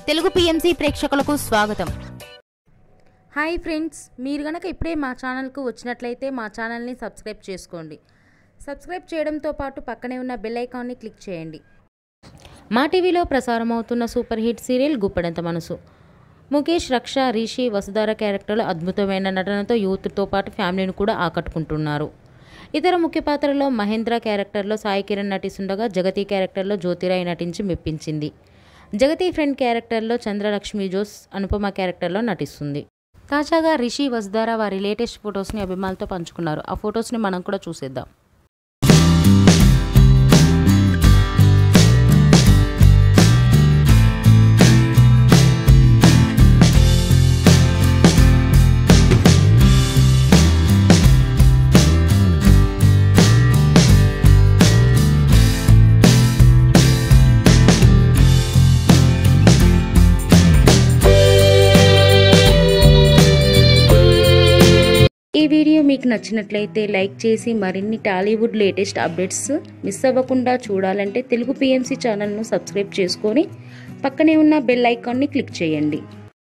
Telugu PMC ప్రేక్షకులకు స్వాగతం. Hi friends, మీరు గనక ఇప్పుడే మా ఛానల్కు వచ్చినట్లయితే మా ఛానల్ని సబ్స్క్రైబ్ చేసుకోండి. సబ్స్క్రైబ్ చేయడంతో పాటు పక్కనే ఉన్న బెల్ ఐకాన్ని క్లిక్ చేయండి. మా టీవీలో ప్రసారం అవుతున్న సూపర్ హిట్ సీరియల్ గుప్పెడంత మనసు. ముఖేష్, రక్ష, రిషి, వసుధార క్యారెక్టర్లు అద్భుతమైన నటనతో యూత్తో పాటు ఫ్యామిలీని కూడా ఆకట్టుకుంటున్నారు. ఇతర ముఖ్య పాత్రలో మహేంద్ర క్యారెక్టర్లో సాయి కిరణ్ నటిస్తుండగా జగతి క్యారెక్టర్లో జ్యోతిరాయ్ నటించి మెప్పించింది. జగతి ఫ్రెండ్ క్యారెక్టర్లో చంద్రలక్ష్మి జోస్ అనుపమ క్యారెక్టర్లో నటిస్తుంది. తాజాగా రిషి, వసుధార వారి లేటెస్ట్ ఫొటోస్ని అభిమానులతో పంచుకున్నారు. ఆ ఫొటోస్ని మనం కూడా చూసేద్దాం. ఈ వీడియో మీకు నచ్చినట్లయితే లైక్ చేసి మరిన్ని టాలీవుడ్ లేటెస్ట్ అప్డేట్స్ మిస్ అవ్వకుండా చూడాలంటే తెలుగు పిఎంసి ఛానల్ను సబ్స్క్రైబ్ చేసుకొని పక్కనే ఉన్న బెల్ ఐకాన్ని క్లిక్ చేయండి.